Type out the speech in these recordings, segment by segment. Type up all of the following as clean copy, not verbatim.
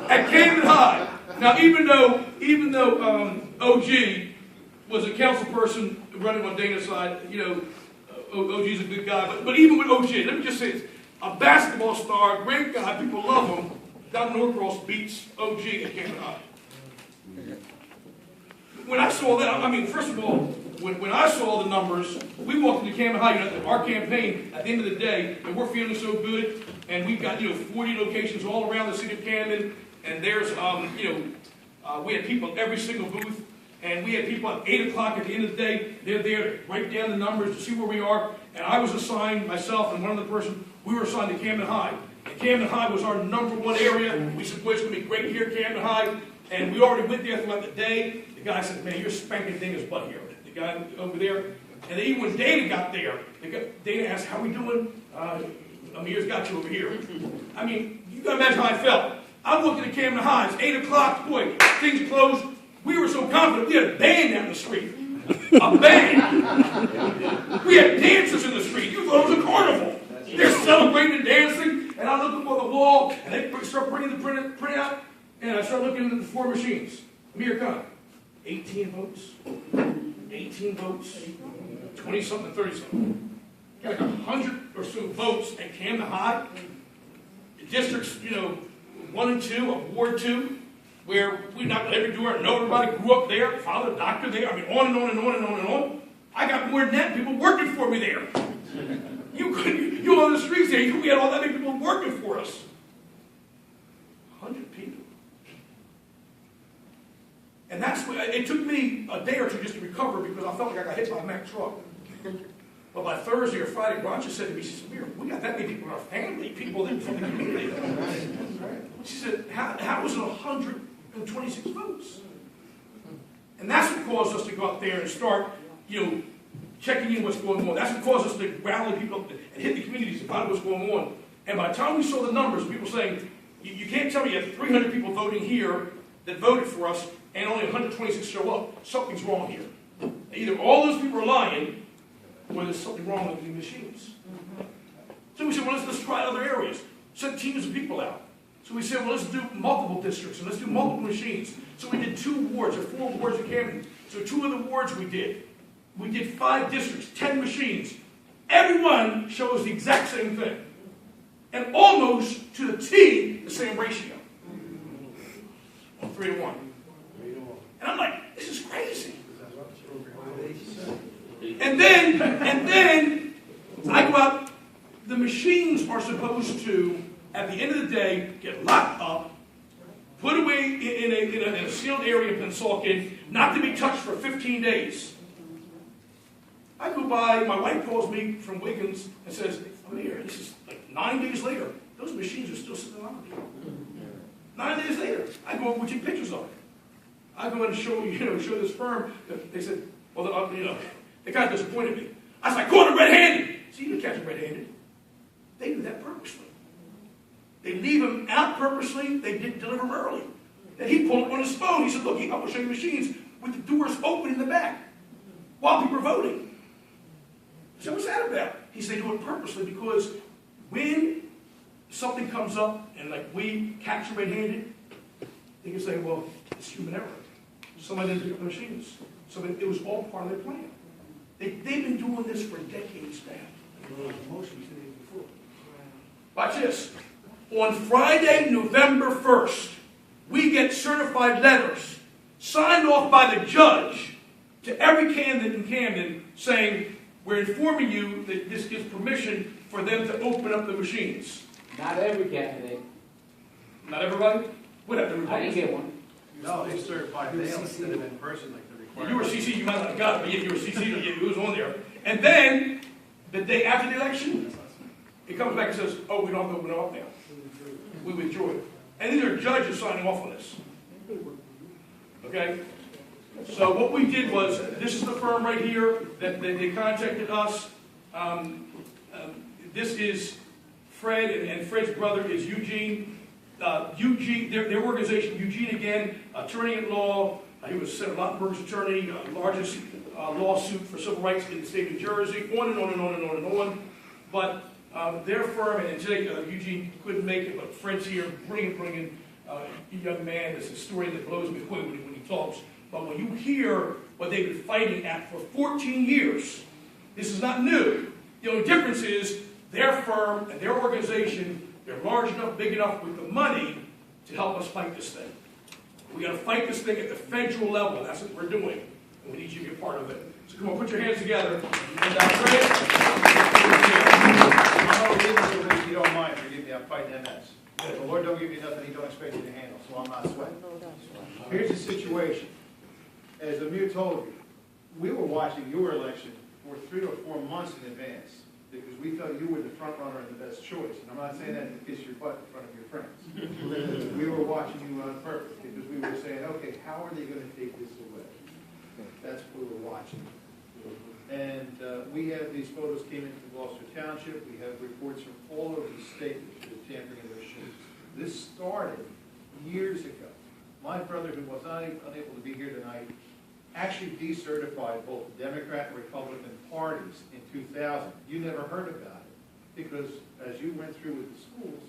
at Camden High. Now, even though OG was a council person running on Dana's side, OG's a good guy, but even with OG, let me just say this, a basketball star, great guy, people love him, Don Norcross beats OG at Camden High. When I saw that, first of all, when I saw the numbers, we walked into Camden High, our campaign, at the end of the day, and we're feeling so good, and we've got, 40 locations all around the city of Camden, and there's, we had people at every single booth, and we had people at 8 o'clock at the end of the day. They're there to write down the numbers to see where we are, and I was assigned, myself and one other person, we were assigned to Camden High. And Camden High was our #1 area. We said, boy, it's going to be great here at Camden High, and we already went there throughout the day. The guy said, man, you're spanking Dana's butt here. The guy over there. And even when Dana got there, Dana asked, how we doing? Ahmir's got you over here. You got to imagine how I felt. I'm looking at Camden High. It's 8 o'clock. Boy, things closed. We were so confident. We had a band down the street. A band. We had dancers in the street. You thought it was a carnival. They're celebrating and dancing. And I look up on the wall, and they start bringing the print out. And I start looking at the 4 machines. Ahmir Kahn. 18 votes. 18 votes. 20-something, 30-something. Got like 100 or so votes at Camden High. Districts, 1 and 2 of Ward 2, where we knocked on every door, know everybody, grew up there, father, doctor there, on and on and on and on and on. I got more than that, people working for me there. You on the streets there, we had all that many people working for us. 100 people. And it took me a day or two just to recover because I felt like I got hit by a Mack truck. But by Thursday or Friday, Grancha said to me, she said, we got that many people in our family, people from the community. She said, how was it 126 votes? And that's what caused us to go out there and start, checking in what's going on. That's what caused us to rally people and hit the communities to find what's going on. And by the time we saw the numbers, people saying, you can't tell me you have 300 people voting here that voted for us and only 126 show up. Something's wrong here. Either all those people are lying, or there's something wrong with the machines. So we said, well, let's try other areas. Send teams of people out. So we said, well, let's do multiple districts, and let's do multiple machines. So we did 2 wards, or 4 wards in Camden. So 2 of the wards we did. We did 5 districts, 10 machines. Everyone shows the exact same thing. And almost to the T, the same ratio. 3 to 1. And I'm like, this is crazy. And then I go out. The machines are supposed to, at the end of the day, get locked up, put away in a sealed area in Pennsauken, not to be touched for 15 days. I go by, my wife calls me from Wiggins and says, Ahmir, this is like 9 days later. Those machines are still sitting on. 9 days later, I go over and take pictures of it. I go in and show this firm. They said, well, they kind of disappointed me. I said, I caught him red-handed. See, you didn't catch him red-handed. They do that purposely. They leave him out purposely. They didn't deliver him early. Then he pulled up on his phone. He said, look, I'm going to show you machines with the doors open in the back while people are voting. So what's that about? He said they do it purposely because when something comes up and like we catch him red-handed, they can say, well, it's human error. Somebody didn't pick up the machines. So it was all part of their plan. They've been doing this for decades now. Watch this. On Friday, November 1st, we get certified letters signed off by the judge to every candidate in Camden saying, we're informing you that this gives permission for them to open up the machines. Not every candidate. Not everybody? What happened? I didn't get one. No, they certified mail instead of in person like the requirement. You were CC, you might not have got it, but if you were CC, it was on there. And then, the day after the election, it comes back and says, oh, we don't have to open it up now. We withdrew it. And then there are judges signing off on this. Okay? So what we did was, this is the firm right here that they contacted us. This is Fred, and Fred's brother is Eugene. Eugene, their organization, Eugene again, attorney-at-law. He was Senator Lautenberg's attorney, largest lawsuit for civil rights in the state of New Jersey, on and on and on and on and on. But their firm, and today Eugene couldn't make it, but Fred's here, brilliant. a young man that's a historian that blows me away when he talks. But when you hear what they've been fighting at for 14 years, this is not new. The only difference is their firm and their organization, they're large enough, big enough with the money to help us fight this thing. We got to fight this thing at the federal level. That's what we're doing. And we need you to be a part of it. So come on, put your hands together. And pray. If you don't mind, forgive me, I'm fighting MS. The Lord don't give you nothing He don't expect you to handle, so I'm not sweating. Here's the situation. As Ahmir told you, we were watching your election for 3 or 4 months in advance because we felt you were the front runner and the best choice. And I'm not saying that to kiss your butt in front of your friends. We were watching you on purpose because we were saying, okay, how are they going to take this away? That's what we were watching. And we have these photos came into Gloucester Township. We have reports from all over the state of the tampering of those shoes. This started years ago. My brother, who was unable to be here tonight, actually decertified both the Democrat and Republican parties in 2000. You never heard about it because as you went through with the schools,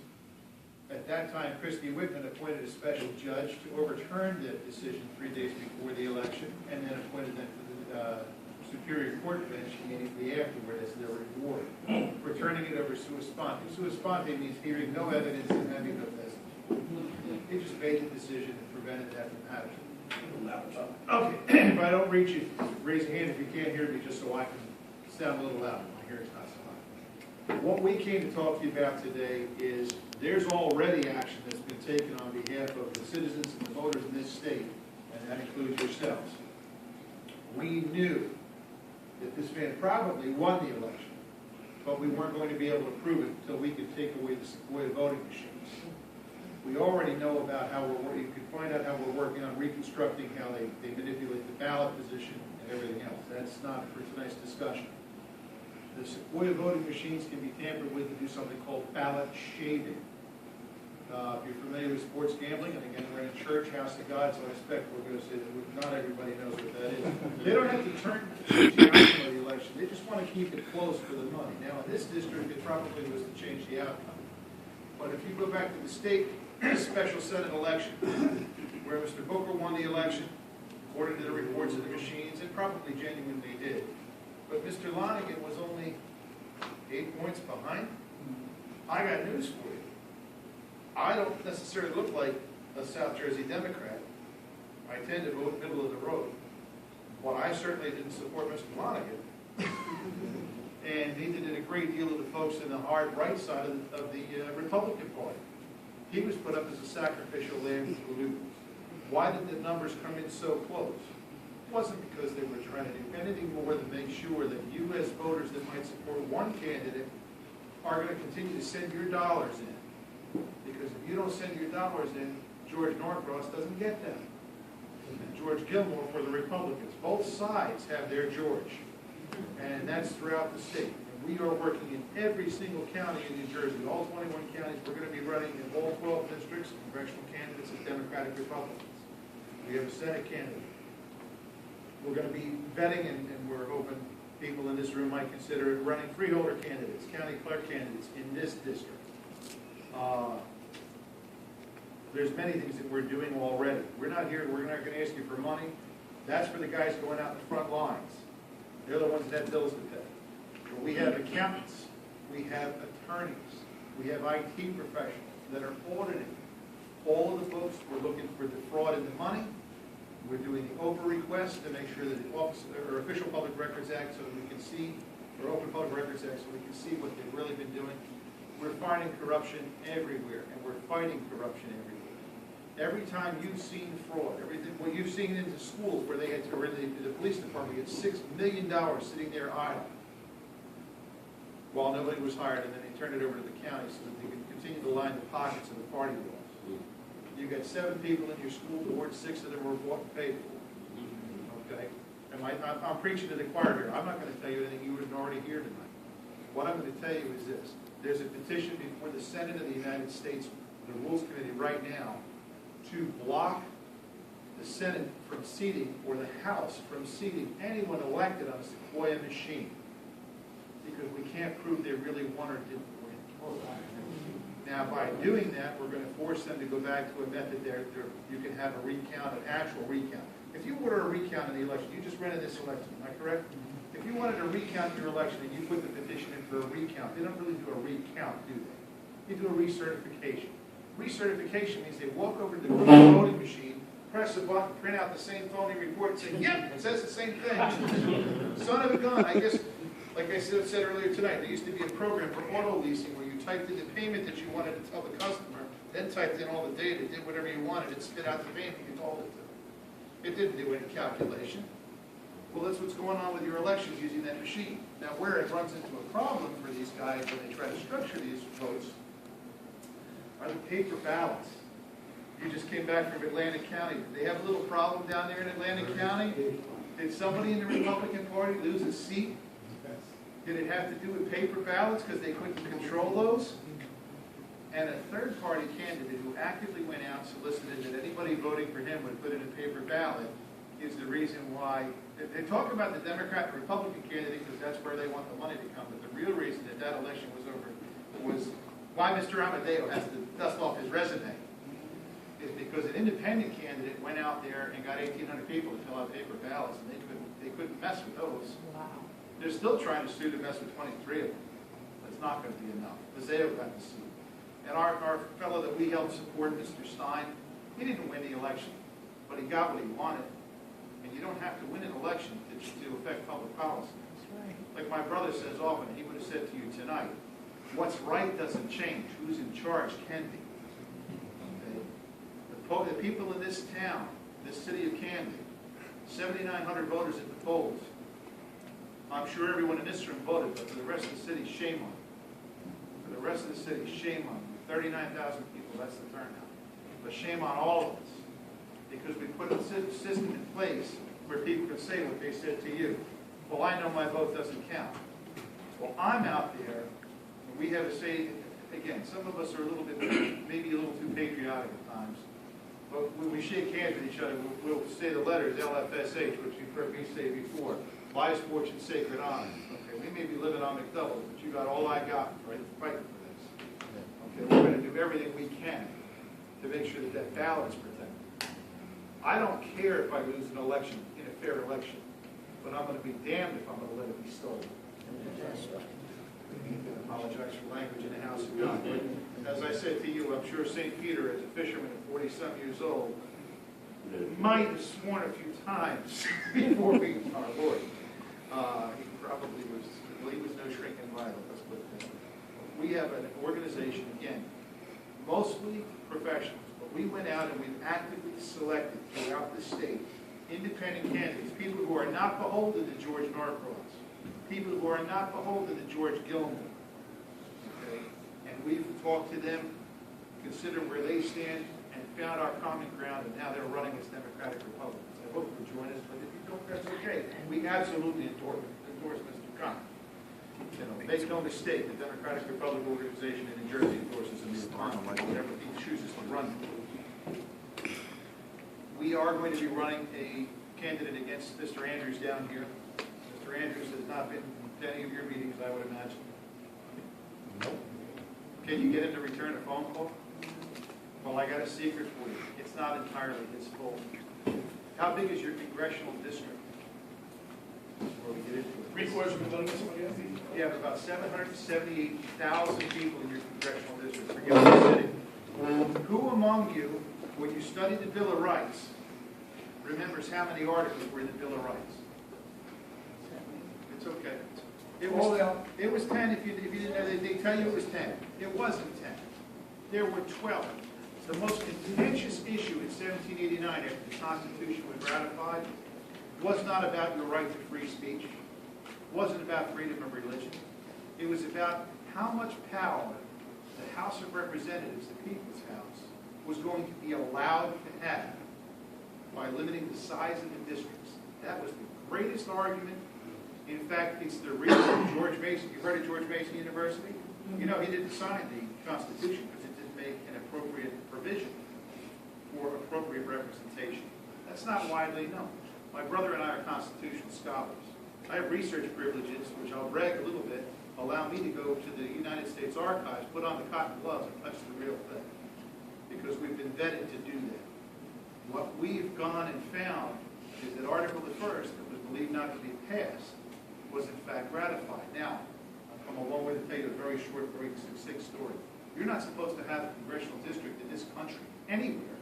at that time, Christy Whitman appointed a special judge to overturn the decision 3 days before the election and then appointed them to the Superior Court bench immediately afterward as their reward for turning it over sua sponte. Sua sponte means hearing no evidence and having no testimony. They just made the decision and prevented that from happening. Okay, if I don't reach you, raise a hand if you can't hear me, just so I can sound a little louder. My hearing's not so loud. What we came to talk to you about today is there's already action that's been taken on behalf of the citizens and the voters in this state, and that includes yourselves. We knew that this man probably won the election, but we weren't going to be able to prove it until we could take away the Sequoia voting machines. We already know about how you can find out how we're working on reconstructing how they manipulate the ballot position and everything else. That's not for tonight's discussion. The Sequoia voting machines can be tampered with to do something called ballot shaving. If you're familiar with sports gambling, and again, we're in a church, house of God, so I expect we're going to say that not everybody knows what that is. They don't have to turn the outcome of the election. They just want to keep it close for the money. Now, in this district, it probably was to change the outcome. But if you go back to the state special Senate election, where Mr. Booker won the election, according to the reports of the machines, and probably genuinely did. But Mr. Lonigan was only 8 points behind. I got news for you. I don't necessarily look like a South Jersey Democrat. I tend to vote middle of the road. But I certainly didn't support Mr. Lonigan. And neither did a great deal of the folks in the hard right side of the Republican Party. He was put up as a sacrificial lamb to the Lutherans. Why did the numbers come in so close? It wasn't because they were trying to do anything more than make sure that you as voters that might support one candidate are going to continue to send your dollars in. Because if you don't send your dollars in, George Norcross doesn't get them. And George Gilmore for the Republicans. Both sides have their George. And that's throughout the state. And we are working in every single county in New Jersey, all 21 counties. We're going to be running in all 12 districts, congressional candidates and Democratic Republicans. We have a Senate candidate. We're going to be vetting, and we're hoping people in this room might consider it, running freeholder candidates, county clerk candidates in this district. There's many things that we're doing already. We're not here, we're not going to ask you for money. That's for the guys going out in the front lines. They're the ones that have bills to pay. But we have accountants, we have attorneys, we have IT professionals that are auditing all of the folks. We're looking for the fraud in the money. We're doing the OPA request to make sure that the Official Public Records Act, so that we can see, or Open Public Records Act, so we can see what they've really been doing. We're finding corruption everywhere, and we're fighting corruption everywhere. Every time you've seen fraud, everything, what you've seen in the schools where they had to, or in the police department, had $6 million sitting there idle while nobody was hired, and then they turned it over to the county so that they could continue to line the pockets of the party walls. You got 7 people in your school board, 6 of them were bought and paid for. Okay? And I'm preaching to the choir here. I'm not going to tell you anything you wouldn't already hear tonight. What I'm going to tell you is this. There's a petition before the Senate of the United States, the Rules Committee right now, to block the Senate from seating, or the House from seating, anyone elected on a Sequoia machine. Because we can't prove they really won or didn't win. Now, by doing that, we're going to force them to go back to a method there, you can have a recount, an actual recount. If you order a recount in the election, you just rented this election, am I correct? If you wanted to recount your election and you put the petition in for a recount, they don't really do a recount, do they? They do a recertification. Recertification means they walk over to the voting machine, press a button, print out the same phony report, and say, yep, it says the same thing. Son of a gun, I guess, like I said earlier tonight, there used to be a program for auto leasing where you typed in the payment that you wanted to tell the customer, then typed in all the data, did whatever you wanted, it spit out the payment you told it to. It didn't do any calculation. Well, that's what's going on with your elections using that machine. Now, where it runs into a problem for these guys when they try to structure these votes are the paper ballots. You just came back from Atlantic County. Did they have a little problem down there in Atlantic County? Did somebody in the Republican Party lose a seat? Did it have to do with paper ballots because they couldn't control those? And a third-party candidate who actively went out and solicited that anybody voting for him would put in a paper ballot is the reason why. They talk about the Democrat and Republican candidate because that's where they want the money to come, but the real reason that that election was over was why Mr. Amadeo has to dust off his resume is because an independent candidate went out there and got 1,800 people to fill out paper ballots, and they couldn't mess with those. Wow. They're still trying to sue to mess with 23 of them. That's not going to be enough. Mazzeo got to sue. And our fellow that we helped support, Mr. Stein, he didn't win the election, but he got what he wanted. And you don't have to win an election to affect public policy. Like my brother says often, he would have said to you tonight, what's right doesn't change. Who's in charge can be. Okay? The people in this town, this city of Camden, 7,900 voters at the polls. I'm sure everyone in this room voted, but for the rest of the city, shame on you. For the rest of the city, shame on you. 39,000 people, that's the turnout. But shame on all of us. Because we put a system in place where people can say what they said to you. Well, I know my vote doesn't count. Well, I'm out there, and we have a say, again, some of us are a little bit, maybe a little too patriotic at times. But when we shake hands with each other, we'll say the letters LFSH, which you've heard me say before. Lives, fortune, sacred honor. Okay, we may be living on McDouble, but you got all I got, right? Fighting for this. Okay, we're going to do everything we can to make sure that that ballot is protected. I don't care if I lose an election in a fair election, but I'm going to be damned if I'm going to let it be stolen. I apologize for language in the house of God. But as I said to you, I'm sure St. Peter, as a fisherman at 40-some years old, might have sworn a few times before meeting our Lord. He probably was, well, he was no shrinking Bible, let's put it that way. We have an organization, again, mostly professionals, but we went out and we've actively selected throughout the state independent candidates, people who are not beholden to George Norcross, people who are not beholden to George Gilmore. Okay? And we've talked to them, considered where they stand, and found our common ground, and now they're running as Democratic Republicans. I hope you'll join us, but if you don't, that's okay. We absolutely endorse Mr. Kahn. You know, make no mistake, the Democratic Republic organization in New Jersey endorses Ahmir Kahn, whatever he chooses to run. We are going to be running a candidate against Mr. Andrews down here. Mr. Andrews has not been to any of your meetings, I would imagine. Nope. Can you get him to return a phone call? Well, I got a secret for you. It's not entirely his fault. How big is your congressional district? Before we get into it. 3/4 of a million, somebody else? You have about 778,000 people in your congressional district. Forget the city. Who among you, when you study the Bill of Rights, remembers how many articles were in the Bill of Rights? It's okay. It was 10. If you didn't know, they tell you it was 10. It wasn't 10. There were 12. The most contentious issue in 1789, after the Constitution was ratified, was not about your right to free speech. Wasn't about freedom of religion. It was about how much power the House of Representatives, the People's House, was going to be allowed to have by limiting the size of the districts. That was the greatest argument. In fact, it's the reason George Mason, you've heard of George Mason University? You know, he didn't sign the Constitution because it didn't make an appropriate provision for appropriate representation. That's not widely known. My brother and I are constitutional scholars. I have research privileges, which I'll brag a little bit, allow me to go to the United States Archives, put on the cotton gloves, and touch the real thing. Because we've been vetted to do that. What we've gone and found is that Article the First, that was believed not to be passed, was in fact ratified. Now, I've come a long way to tell you a very short, very succinct story. You're not supposed to have a congressional district in this country, anywhere,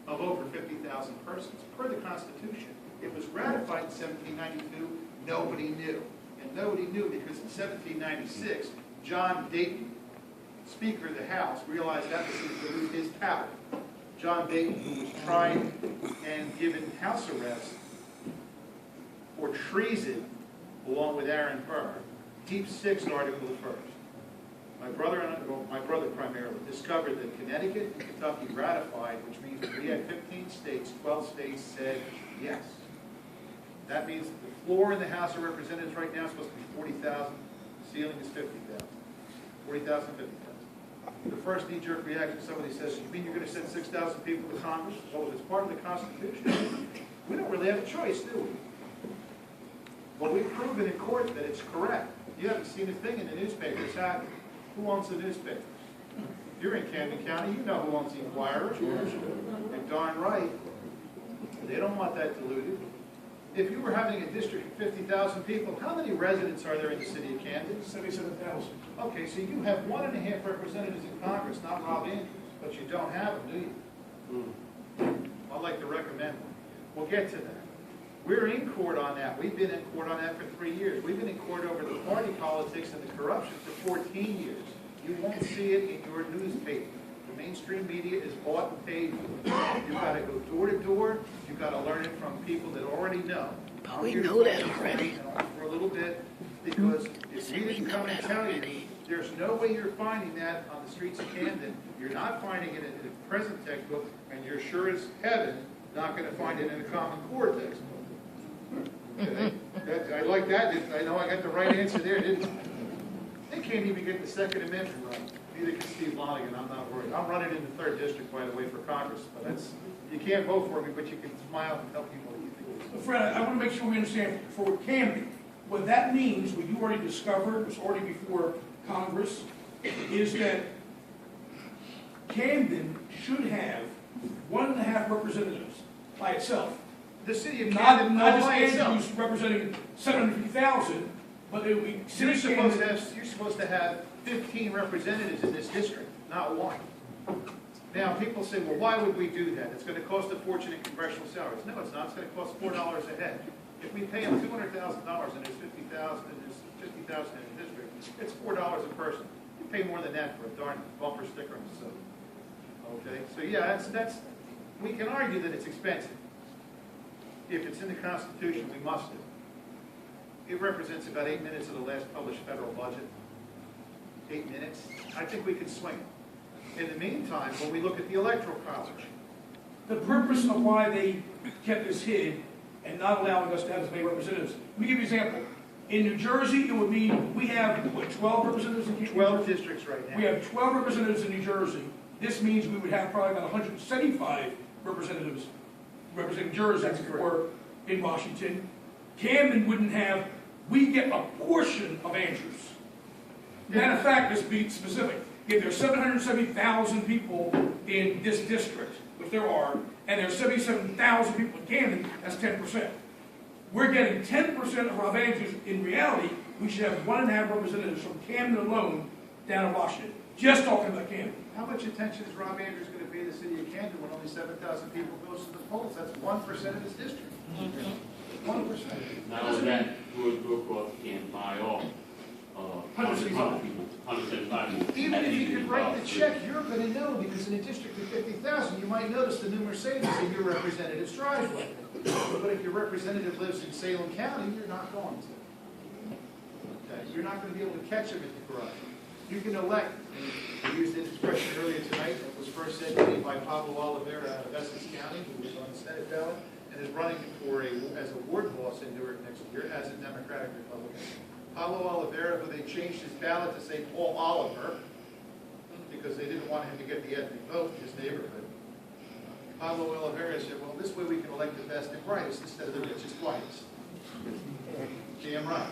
of over 50,000 persons, per the Constitution. It was ratified in 1792, nobody knew. And nobody knew because in 1796, John Dayton, Speaker of the House, realized that was going to lose his power. John Dayton, who was tried and given house arrest for treason, along with Aaron Burr, Deep Six Article the First. My brother primarily, discovered that Connecticut and Kentucky ratified, which means that we had 15 states, 12 states said yes. That means that the floor in the House of Representatives right now is supposed to be 40,000, the ceiling is 50,000. 40,000, 50,000. The first knee-jerk reaction, somebody says, you mean you're going to send 6,000 people to Congress? Well, if it's part of the Constitution, we don't really have a choice, do we? Well, we've proven in court that it's correct. You haven't seen a thing in the newspapers, have you? Who owns the newspapers? You're in Camden County, you know who owns the Inquirer. And darn right, they don't want that diluted. If you were having a district of 50,000 people, how many residents are there in the city of Camden? 77,000. Okay, so you have 1.5 representatives in Congress, not Rob Andrews, but you don't have them, do you? I'd like to recommend one. We'll get to that. We're in court on that. We've been in court on that for 3 years. We've been in court over the party politics and the corruption for 14 years. You won't see it in your newspaper. The mainstream media is bought and paid for. You've got to go door to door. You've got to learn it from people that already know. But we know that already. For a little bit, because if we didn't come and tell you, there's no way you're finding that on the streets of Camden. You're not finding it in the present textbook, and you're sure as heaven not going to find it in the Common Core textbook. Okay? I like that. I know I got the right answer there, didn't I? They can't even get the Second Amendment right. Neither can Steve Lonigan. I'm not worried. I'm running in the 3rd District, by the way, for Congress. But that's, you can't vote for me, but you can smile and tell people what you think. But Fred, I want to make sure we understand for Camden, what that means, what you already discovered, was already before Congress, is that Camden should have 1.5 representatives by itself. The city of Camden, not just by itself. Andrews representing 750,000, but it would be You're city of Camden. supposed to have 15 representatives in this district, not one. Now, people say, well, why would we do that? It's going to cost a fortune in congressional salaries. No, it's not. It's going to cost $4 a head. If we pay them $200,000 and there's 50,000 and there's 50,000 in the district, it's $4 a person. You pay more than that for a darn bumper sticker on the soda. Okay, so yeah, that's we can argue that it's expensive. If it's in the Constitution, we must do it. It represents about 8 minutes of the last published federal budget. 8 minutes. I think we can swing it. In the meantime, when we look at the Electoral College, The purpose of why they kept this hid and not allowing us to have as many representatives. Let me give you an example. In New Jersey, it would mean we have, what, 12 representatives in New Jersey? 12 districts right now. We have 12 representatives in New Jersey. This means we would have probably about 175 representatives representing Jersey or in Washington. Camden wouldn't have, we get a portion of Andrews. Matter of fact, let's be specific. If there's 770,000 people in this district, which there are, and there's 77,000 people in Camden, that's 10%. We're getting 10% of Rob Andrews. In reality, we should have 1.5 representatives from Camden alone down in Washington. Just talking about Camden. How much attention is Rob Andrews going to pay the city of Camden when only 7,000 people goes to the polls? That's 1% of his district. 1%. Not only that, we'll cross Camden by all. 175 people. 175 people. Even if you could write the check, you're going to know, because in a district of 50,000, you might notice the new Mercedes in your representative's driveway. But if your representative lives in Salem County, you're not going to. Okay? You're not going to be able to catch him at the garage. You can elect, and we used this expression earlier tonight, that was first said to me by Pablo Oliveira out of Essex County, who was on the Senate ballot, and is running for as a ward boss in Newark next year as a Democratic Republican. Pablo Oliveira, who they changed his ballot to say Paul Oliver, because they didn't want him to get the ethnic vote in his neighborhood. Pablo Oliveira said, well, this way we can elect the best and brightest instead of the richest whitest. Damn right.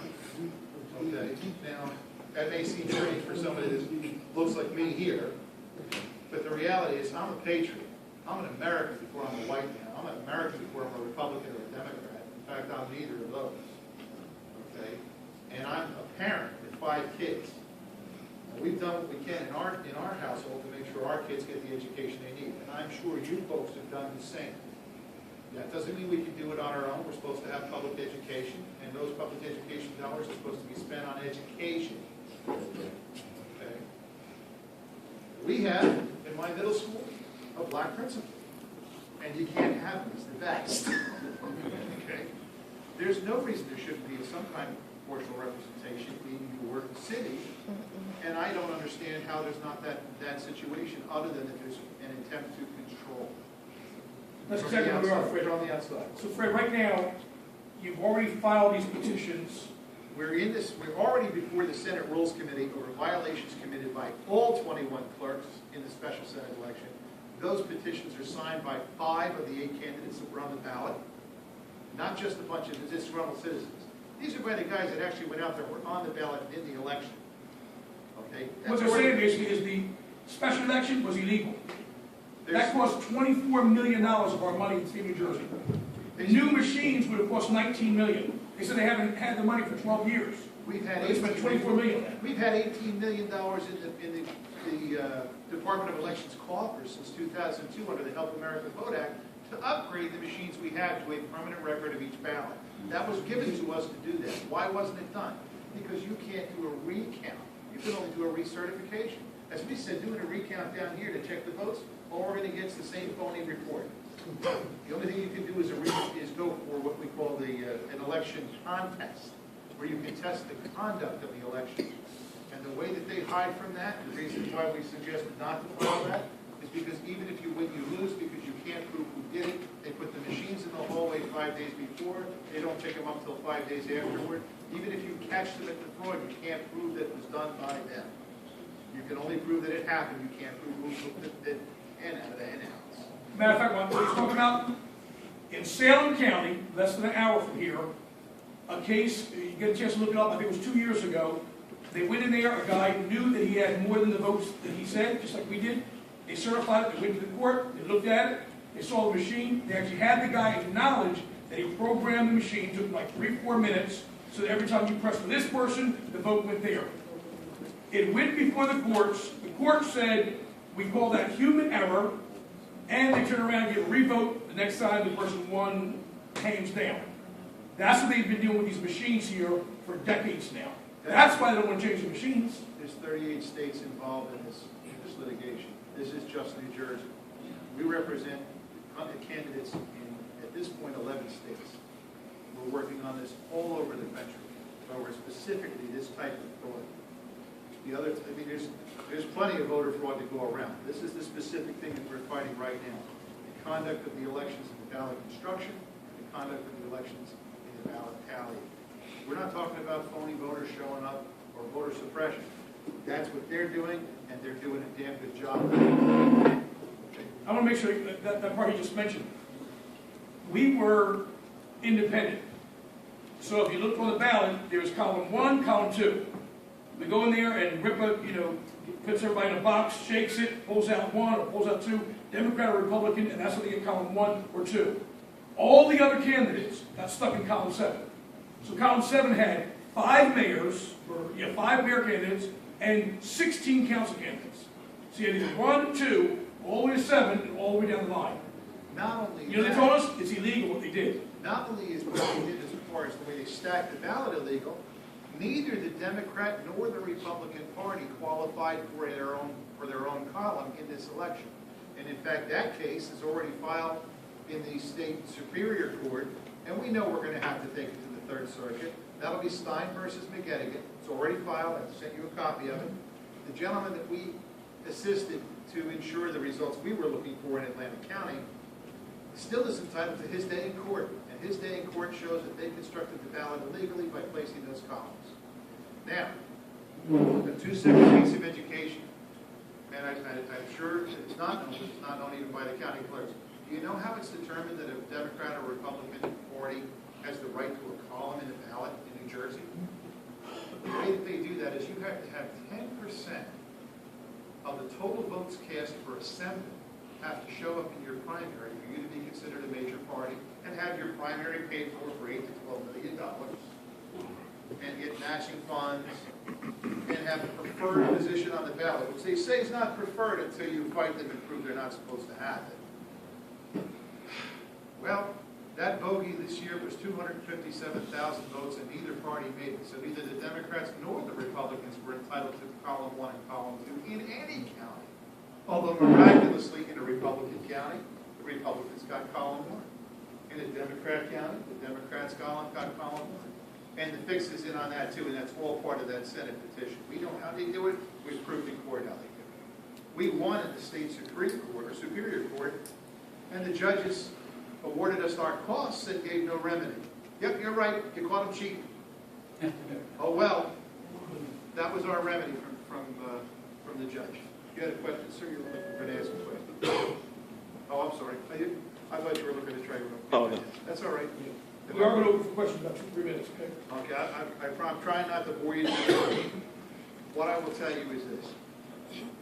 Okay. Now, That may seem strange for somebody that looks like me here, but the reality is I'm a patriot. I'm an American before I'm a white man. I'm an American before I'm a Republican or a Democrat. In fact, I'm neither of those. Okay? And I'm a parent with 5 kids. And we've done what we can in our household to make sure our kids get the education they need. And I'm sure you folks have done the same. That doesn't mean we can do it on our own. We're supposed to have public education, and those public education dollars are supposed to be spent on education. Okay? We have, in my middle school, a black principal. And you can't have him, he's the best. Okay? There's no reason there shouldn't be some kind of proportional representation in your city, and I don't understand how there's not that situation, other than that there's an attempt to control. That's exactly what we are, Fred. On the outside. So Fred, right now, you've already filed these petitions. We're already before the Senate Rules Committee over violations committed by all 21 clerks in the special Senate election. Those petitions are signed by 5 of the 8 candidates that were on the ballot, not just a bunch of disgruntled citizens. These are by the guys that actually went out there, were on the ballot in the election. Okay? What they're saying basically is the special election was illegal. That cost $24 million of our money in the state of New Jersey. The new machines would have cost $19 million. They said they haven't had the money for 12 years. We've had They spent $24 million. We've had $18 million in the Department of Elections coffers since 2002 under the Help America Vote Act to upgrade the machines we have to a permanent record of each ballot. That was given to us to do that. Why wasn't it done? Because you can't do a recount. You can only do a recertification. As we said, doing a recount down here to check the votes, all we're going to get is the same phony report. The only thing you can do is go for what we call an election contest, where you can test the conduct of the election. And the way that they hide from that, the reason why we suggested not to file that, is because even if you win, you lose because you can't prove who did it. They put the machines in the hallway 5 days before. They don't pick them up until 5 days afterward. Even if you catch them at the fraud, you can't prove that it was done by them. You can only prove that it happened. You can't prove who took the hen out of the hen house. Matter of fact, what he's talking about, in Salem County, less than an hour from here, a case, you get a chance to look it up, I think it was 2 years ago. They went in there, a guy knew that he had more than the votes that he said, just like we did. They certified it, they went to the court, they looked at it, they saw the machine, they actually had the guy acknowledge that he programmed the machine, took like 3-4 minutes, so that every time you pressed for this person, the vote went there. It went before the courts, the court said, we call that human error, and they turn around and get a revote the next time the person won, hands down. That's what they've been doing with these machines here for decades now. That's why they don't want to change the machines. There's 38 states involved in this litigation. This is just New Jersey. We represent the candidates in, at this point, 11 states. We're working on this all over the country, over specifically this type of fraud. The other, I mean, there's plenty of voter fraud to go around. This is the specific thing that we're fighting right now. The conduct of the elections in the ballot construction, and the conduct of the elections in the ballot tally. We're not talking about phony voters showing up or voter suppression. That's what they're doing, and they're doing a damn good job. I want to make sure that part you just mentioned. We were independent. So if you look on the ballot, there's column 1, column 2. We go in there and rip up, puts everybody in a box, shakes it, pulls out 1 or pulls out 2, Democrat or Republican, and that's what they get column 1 or 2. All the other candidates got stuck in column 7. So column 7 had 5 mayors, or 5 mayor candidates, and 16 council candidates. So you had either 1, 2, all the way to 7, and all the way down the line. Not only They told us it's illegal what they did. Not only is what they did as far as the way they stacked the ballot illegal, neither the Democrat nor the Republican Party qualified for their own column in this election. And in fact, that case is already filed in the state superior court, and we know we're going to have to take it to the Third Circuit. That'll be Stein versus McGettigan. It's already filed. I sent you a copy of it. The gentleman that we assisted to ensure the results we were looking for in Atlantic County still is entitled to his day in court. And his day in court shows that they constructed the ballot illegally by placing those columns. Now, a 2-second piece of education, and I'm sure it's not known even by the county clerks. Do you know how it's determined that a Democrat or Republican party has the right to a column in the ballot in New Jersey? The way that they do that is you have to have 10% of the total votes cast for assembly have to show up in your primary for you to be considered a major party and have your primary paid for $8 to $12 million and get matching funds and have a preferred position on the ballot, which they say is not preferred until you fight them and prove they're not supposed to have it. Well, that bogey this year was 257,000 votes, and neither party made it. So neither the Democrats nor the Republicans were entitled to column 1 and column 2 in any county. Although miraculously, in a Republican county, the Republicans got column 1. In a Democrat county, the Democrats got column 1. And the fix is in on that too, and that's all part of that Senate petition. We know how they do it. We've proved in court how they do it. We won in the state Superior Court, and the judges awarded us our costs and gave no remedy. Yep, you're right. You caught them cheating. Oh well, that was our remedy from the judge. You had a question, sir? You were going to ask a question. Oh, I'm sorry. I thought you were looking to try to. Oh, no. That's all right. We are going to open for questions about 2-3 minutes, okay? Okay, I'm trying not to bore you. What I will tell you is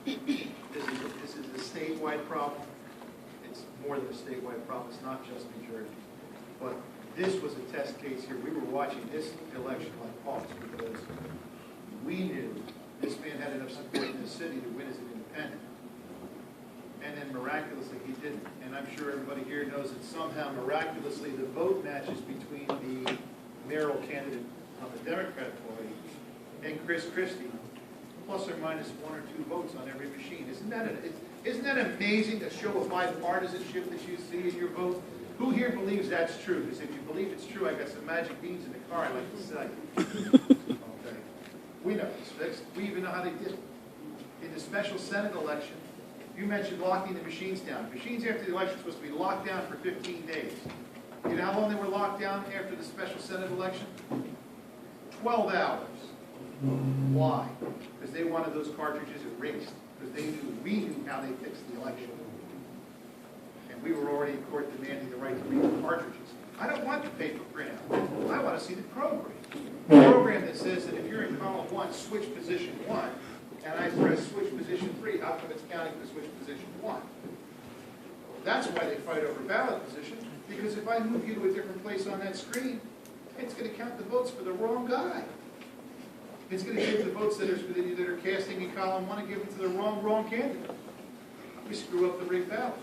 this. This is a statewide problem. It's more than a statewide problem. It's not just New Jersey. But this was a test case here. We were watching this election like hawks because we knew this man had enough support in the city to win as an independent. And then miraculously he didn't. And I'm sure everybody here knows that somehow miraculously the vote matches between the mayoral candidate on the Democrat Party and Chris Christie, plus or minus 1 or 2 votes on every machine. Isn't that amazing, to show a bipartisanship that you see in your vote? Who here believes that's true? Because if you believe it's true, I got some magic beans in the car I'd like to sell you. Okay. We know it's fixed. We even know how they did it. In the special Senate election, you mentioned locking the machines down. Machines after the election are supposed to be locked down for 15 days. You know how long they were locked down after the special Senate election? 12 hours. Why? Because they wanted those cartridges erased. Because we knew how they fixed the election. And we were already in court demanding the right to read the cartridges. I don't want the paper printout. I want to see the program. The program that says that if you're in column 1, switch position 1. And I press switch position 3, how come it's counting for switch position 1? That's why they fight over ballot position, because if I move you to a different place on that screen, it's going to count the votes for the wrong guy. It's going to give the votes that are casting in column 1 and give them to the wrong candidate. We screw up the rigged ballot.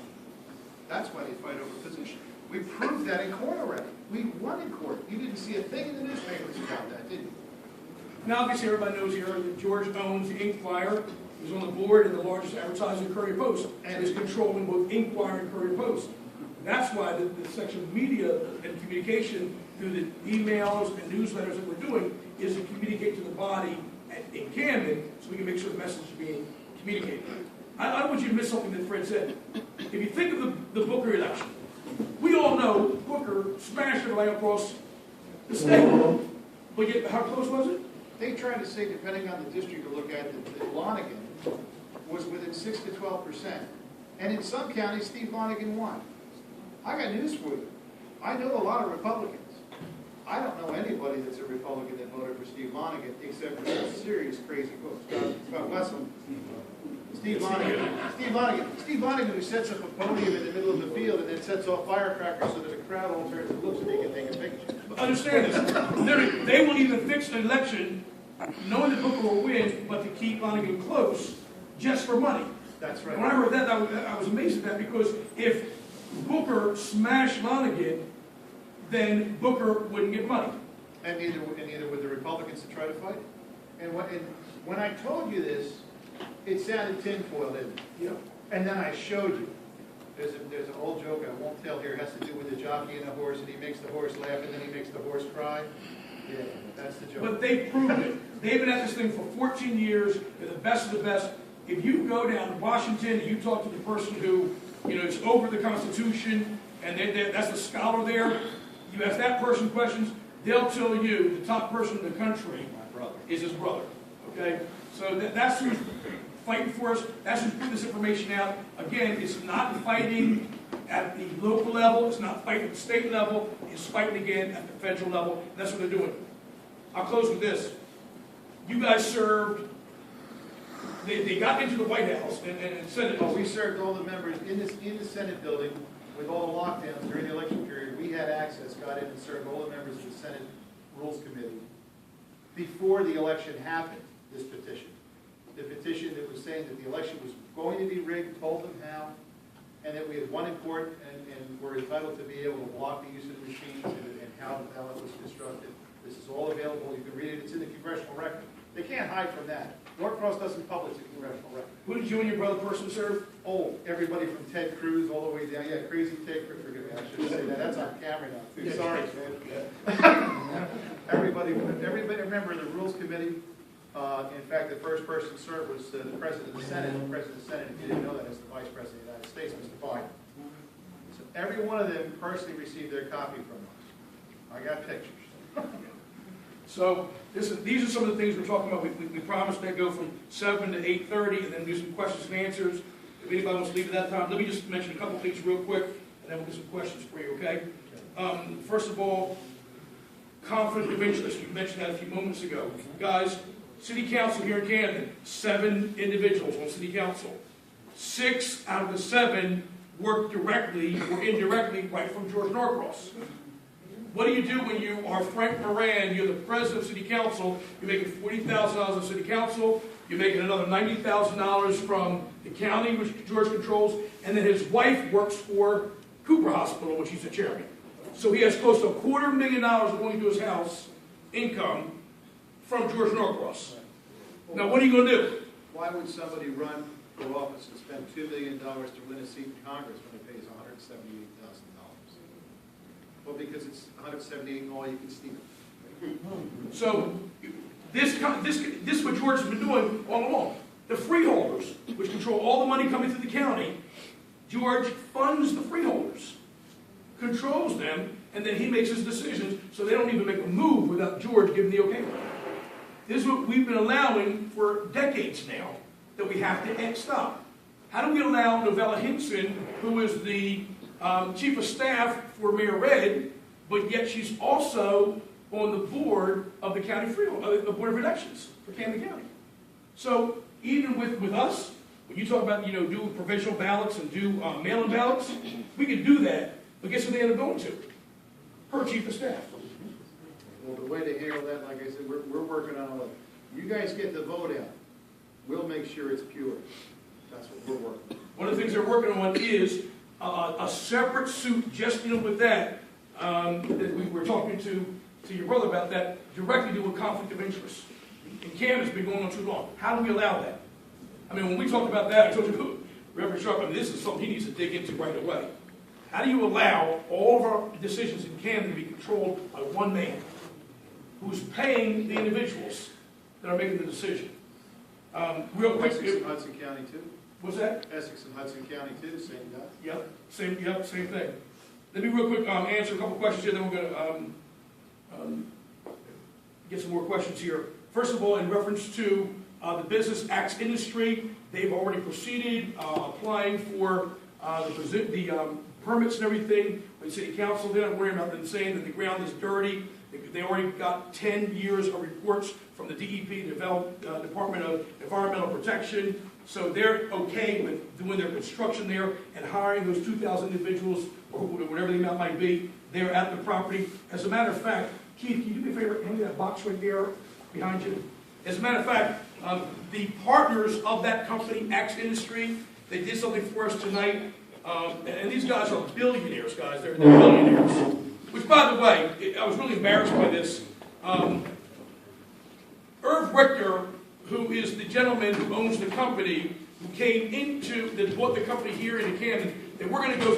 That's why they fight over position. We proved that in court already. We won in court. You didn't see a thing in the newspapers about that, did you? Now, obviously, everybody knows here that George owns the Inquirer. He's on the board and the largest advertiser in Courier Post, and is controlling both Inquirer and Courier Post. That's why the section of media and communication through the emails and newsletters that we're doing is to communicate to the body in Camden so we can make sure the message is being communicated. I don't want you to miss something that Fred said. If you think of the Booker election, we all know Booker smashed it right across the state. But yet, how close was it? They tried to say, depending on the district you look at, that Lonergan was within 6 to 12%. And in some counties, Steve Lonergan won. I got news for you. I know a lot of Republicans. I don't know anybody that's a Republican that voted for Steve Lonergan, except for some serious crazy folks. God bless them. Steve Lonergan who sets up a podium in the middle of the field and then sets off firecrackers so that the crowd all turns and looks and they can take a picture. Understand this. They won't even fix an election knowing that Booker will win, but to keep Lonergan close just for money. That's right. When I heard that, I was amazed at that, because if Booker smashed Lonergan, then Booker wouldn't get money. And neither would the Republicans to try to fight it. And when I told you this, it sounded tinfoil, didn't it? Yeah. And then I showed you. There's an old joke I won't tell here. It has to do with the jockey and the horse, and he makes the horse laugh, and then he makes the horse cry. Yeah, that's the joke. But they proved it. They've been at this thing for 14 years. They're the best of the best. If you go down to Washington and you talk to the person who, is over the Constitution, and that's the scholar there, you ask that person questions, they'll tell you the top person in the country is his brother. Okay? So that's who's fighting for us. That's who's putting this information out. Again, it's not fighting at the local level. It's not fighting at the state level. It's fighting again at the federal level. That's what they're doing. I'll close with this. You guys served, they got into the White House and said Well, it. we served all the members in the Senate building with all the lockdowns during the election period. We had access, got in and served all the members of the Senate Rules Committee before the election happened, this petition. The petition that was saying that the election was going to be rigged, told them how, and that we had won in court and were entitled to be able to block the use of the machines and how the ballot was constructed. This is all available. You can read it. It's in the congressional record. They can't hide from that. Norcross doesn't publish the congressional record. Who did you and your brother personally serve? Oh, everybody from Ted Cruz all the way down. Yeah, crazy Ted Cruz. Forgive me, I shouldn't say that. That's on camera now. Yeah. Sorry, man. Everybody, every member of the Rules Committee. In fact, the first person served was the President of the Senate. The President of the Senate, if you didn't know that, is the Vice President of the United States, Mr. Kaighn. So every one of them personally received their copy from us. I got pictures. So these are some of the things we're talking about. We promised to go from 7 to 8:30 and then do some questions and answers. If anybody wants to leave at that time, let me just mention a couple things real quick, and then we'll get some questions for you, okay? First of all, conflict of interest. You mentioned that a few moments ago. Guys, City Council here in Camden, 7 individuals on City Council. 6 out of the 7 work directly or indirectly right from George Norcross. What do you do when you are Frank Moran, you're the president of City Council, you're making $40,000 of City Council, you're making another $90,000 from the county, which George controls, and then his wife works for Cooper Hospital, which he's the chairman. So he has close to $250,000 going to his house income from George Norcross. Now, what are you going to do? Why would somebody run for office and spend $2 million to win a seat in Congress when he pays $178,000? Well, because it's $178,000 and all you can steal. So this is what George has been doing all along. The freeholders, which control all the money coming to the county, George funds the freeholders, controls them, and then he makes his decisions so they don't even make a move without George giving the okay. This is what we've been allowing for decades now, that we have to stop. How do we allow Novella Hinson, who is the chief of staff for Mayor Red, but yet she's also on the board of the county the Board of Elections for Camden County? So even with us, when you talk about, do provincial ballots and do mail-in ballots, we can do that, but guess what they end up going to? Her chief of staff. Well, the way to handle that, like I said, we're working on all of it. You guys get the vote out. We'll make sure it's pure. That's what we're working on. One of the things they're working on is a separate suit just dealing with that we were talking to your brother about that, directly deal with conflict of interest. And Cam has been going on too long. How do we allow that? I mean, when we talked about that, I told you, Reverend Sharp, this is something he needs to dig into right away. How do you allow all of our decisions in Camden to be controlled by one man who's paying the individuals that are making the decision? Real quick. Essex and Hudson County, too. What's that? Essex and Hudson County, too, same guy. Yep, same thing. Let me real quick answer a couple questions here, then we're going to get some more questions here. First of all, in reference to the business acts industry, they've already proceeded applying for the permits and everything with City Council. They're not worrying about them saying that the ground is dirty. They already got 10 years of reports from the DEP, the Department of Environmental Protection. So they're okay with doing their construction there and hiring those 2,000 individuals, or whatever the amount might be, there at the property. As a matter of fact, Keith, can you do me a favor? Hand me that box right there behind you. As a matter of fact, the partners of that company, Axe Industry, they did something for us tonight. And these guys are billionaires, guys. They're billionaires. Which, by the way, I was really embarrassed by this. Irv Richter, who is the gentleman who owns the company, who came bought the company here in Camden, and we're going to go